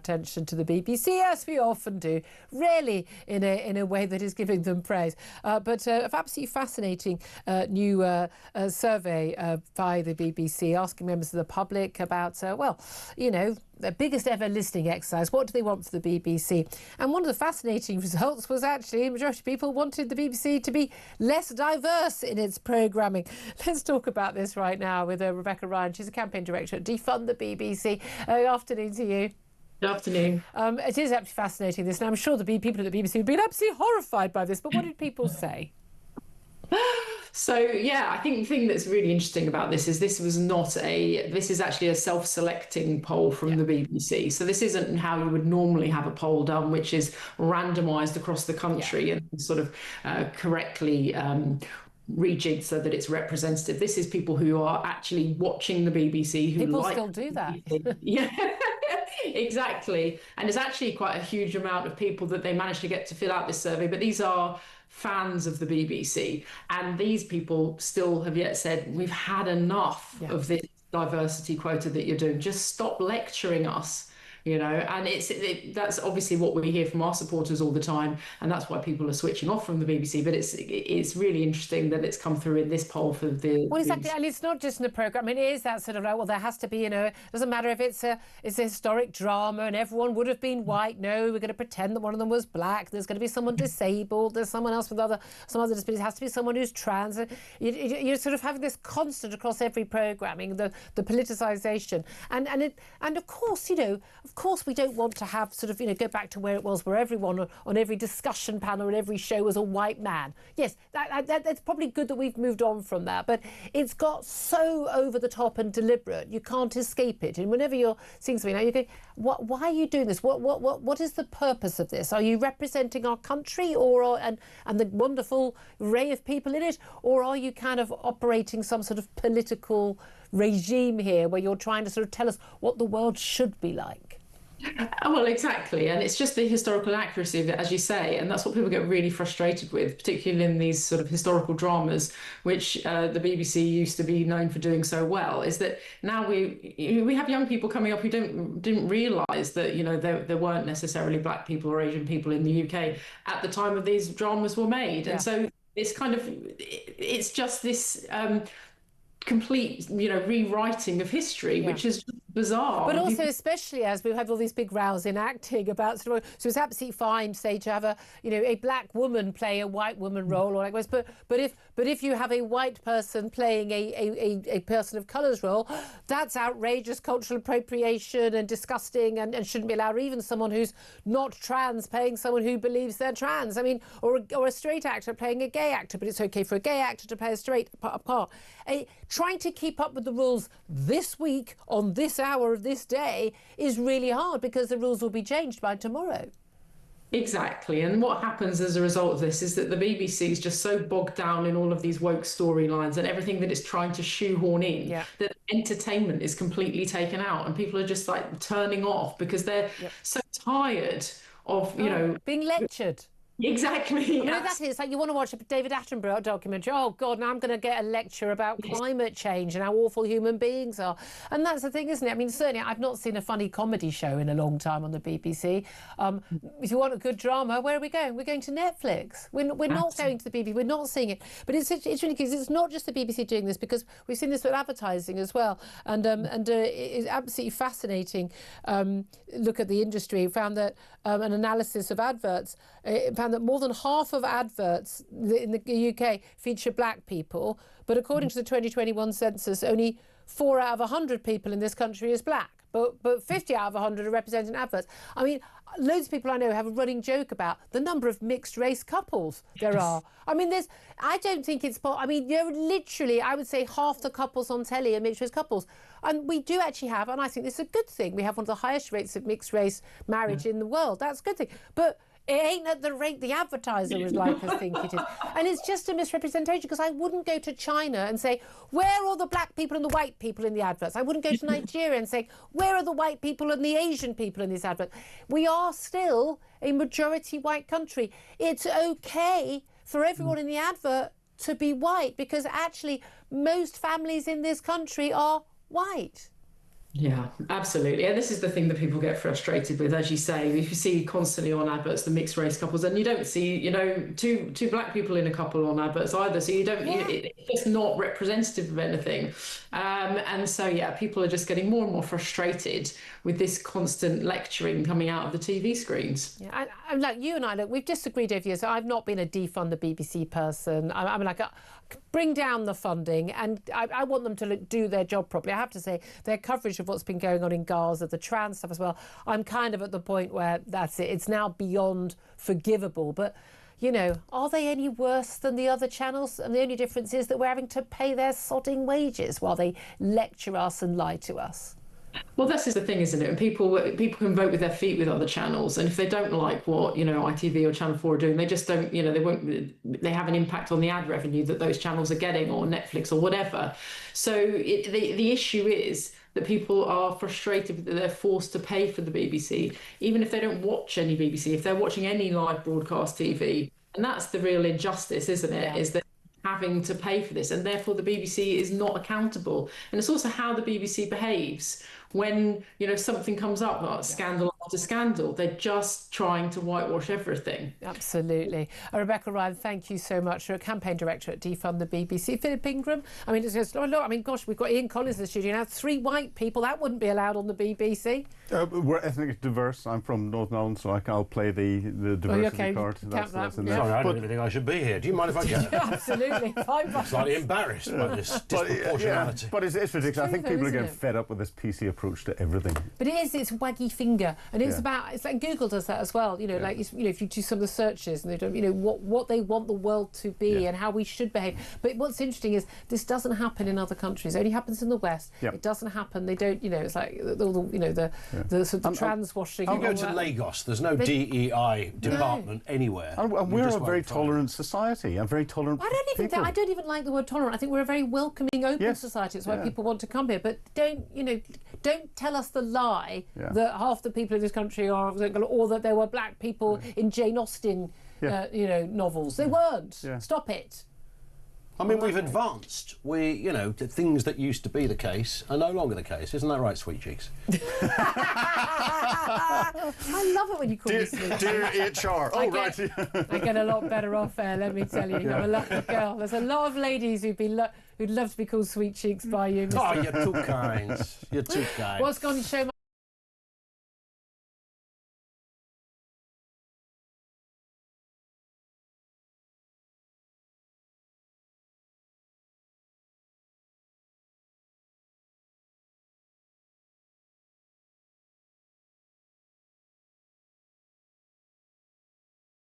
attention to the BBC, as we often do, rarely in a way that is giving them praise. But an absolutely fascinating new survey by the BBC asking members of the public about, the biggest ever listening exercise. What do they want for the BBC? And one of the fascinating results was actually a majority of people wanted the BBC to be less diverse in its programming. Let's talk about this right now with Rebecca Ryan. She's a campaign director at Defund the BBC. Afternoon to you. Good afternoon. It is absolutely fascinating, this, and I'm sure the people at the BBC would be absolutely horrified by this, but what did people say? So, yeah, I think the thing that's really interesting about this is this is actually a self-selecting poll from the BBC. So this isn't how you would normally have a poll done, which is randomised across the country and sort of correctly rejigged so that it's representative. This is people who are actually watching the BBC. People still do that. Yeah. Exactly. And there's actually quite a huge amount of people that they managed to get to fill out this survey, but these are fans of the BBC, and these people still have yet said, we've had enough of this diversity quota that you're doing. Just stop lecturing us. And that's obviously what we hear from our supporters all the time, and that's why people are switching off from the BBC. But it's really interesting that it's come through in this poll for the. Well, exactly, and it's not just in the programme. I mean, it is that sort of like, well, there has to be, it doesn't matter if it's a historic drama and everyone would have been white. No, we're going to pretend that one of them was black. There's going to be someone disabled. There's someone else with some other disabilities. It has to be someone who's trans. You're sort of having this constant across every programming, the politicisation, and of course, of course we don't want to have sort of, go back to where it was, where everyone on every discussion panel and every show was a white man. Yes, that's probably good that we've moved on from that, but it's got so over the top and deliberate, you can't escape it. And whenever you're seeing something, you go, why are you doing this? What is the purpose of this? Are you representing our country and the wonderful array of people in it, or are you kind of operating some sort of political regime here where you're trying to sort of tell us what the world should be like? Well, exactly. And it's just the historical inaccuracy of it, as you say. And that's what people get really frustrated with, particularly in these sort of historical dramas, which the BBC used to be known for doing so well, is that now we have young people coming up who didn't realise that, there weren't necessarily black people or Asian people in the UK at the time of these dramas were made. Yeah. And so it's just this complete, rewriting of history, which is bizarre. But also, especially as we've had all these big rows in acting about, so it's absolutely fine, say, to have a black woman play a white woman role, or likewise. But if you have a white person playing a person of colour's role, that's outrageous cultural appropriation and disgusting and shouldn't be allowed. Or even someone who's not trans playing someone who believes they're trans. I mean, or a straight actor playing a gay actor, but it's okay for a gay actor to play a straight part. Trying to keep up with the rules this week on this hour of this day is really hard, because the rules will be changed by tomorrow. Exactly. And what happens as a result of this is that the BBC is just so bogged down in all of these woke storylines and everything that it's trying to shoehorn in, that entertainment is completely taken out, and people are just like turning off because they're so tired of, being lectured. Exactly. That is like, you want to watch a David Attenborough documentary. Oh God, now I'm going to get a lecture about climate change and how awful human beings are. And that's the thing, isn't it? I mean, certainly I've not seen a funny comedy show in a long time on the BBC. If you want a good drama, where are we going? We're going to Netflix. We're not going to the BBC. We're not seeing it. But it's really because it's not just the BBC doing this, because we've seen this with advertising as well. And it's absolutely fascinating. Look at the industry. Found that an analysis of adverts found that more than half of adverts in the UK feature black people, but according to the 2021 census, only 4 out of 100 people in this country is black. But 50 out of 100 are represented in adverts. I mean, loads of people I know have a running joke about the number of mixed race couples there are. I mean, I don't think it's, literally, I would say half the couples on telly are mixed race couples. And we do actually have, and I think this is a good thing, we have one of the highest rates of mixed race marriage in the world. That's a good thing. But it ain't at the rate the advertiser would like us think it is. And it's just a misrepresentation, because I wouldn't go to China and say, where are the black people and the white people in the adverts? I wouldn't go to Nigeria and say, where are the white people and the Asian people in these adverts? We are still a majority white country. It's okay for everyone in the advert to be white, because actually most families in this country are white. Yeah, absolutely. And this is the thing that people get frustrated with, as you say. If you see constantly on adverts the mixed race couples, and you don't see, two black people in a couple on adverts either. So you don't, it's just not representative of anything. And so, yeah, people are just getting more and more frustrated with this constant lecturing coming out of the TV screens. Yeah, I'm like you and I. Look, we've disagreed over years. I've not been a defund the BBC person. I'm like, bring down the funding, and I want them to do their job properly. I have to say, their coverage of what's been going on in Gaza, the trans stuff as well, I'm kind of at the point where that's it. It's now beyond forgivable. But, are they any worse than the other channels? And the only difference is that we're having to pay their sodding wages while they lecture us and lie to us. Well, this is the thing, isn't it? And people can vote with their feet with other channels, and if they don't like what ITV or Channel 4 are doing, they just don't. They have an impact on the ad revenue that those channels are getting, or Netflix or whatever. So the issue is that people are frustrated that they're forced to pay for the BBC, even if they don't watch any BBC, if they're watching any live broadcast TV. And that's the real injustice, isn't it? Yeah. Is that having to pay for this, and therefore the BBC is not accountable. And it's also how the BBC behaves when something comes up, like scandal after scandal. They're just trying to whitewash everything. Absolutely. Rebecca Ryan, thank you so much. You're a campaign director at Defund the BBC. Philip Ingram, it's just, gosh, we've got Ian Collins in the studio now. 3 white people, that wouldn't be allowed on the BBC. We're ethnically diverse. I'm from Northern Ireland, so I'll play the diversity card. That's in there. Sorry, I don't even think I should be here. Do you mind if I get Absolutely. I'm slightly embarrassed by this disproportionality. But it's ridiculous. I think people are getting fed up with this PC approach to everything. But it's waggy finger, and it's it's like Google does that as well. Like if you do some of the searches, and they don't, what they want the world to be and how we should behave. But what's interesting is this doesn't happen in other countries. It only happens in the West. It doesn't happen. They don't. It's like the sort of trans washing. You go to Lagos. There's no DEI department anywhere. And we're a very tolerant society. A very tolerant. I don't even like the word tolerant. I think we're a very welcoming, open society. It's why people want to come here. But don't tell us the lie that half the people in this country are, or that there were black people in Jane Austen, novels. They weren't. Stop it. I mean, we've advanced. The things that used to be the case are no longer the case. Isn't that right, Sweet Cheeks? I love it when you call me Sweet Cheeks. Dear HR. I get a lot better off air, let me tell you. I'm a lucky girl. There's a lot of ladies who'd love to be called Sweet Cheeks by you, Mr. Oh, you're too kind. You're too kind. What's going to show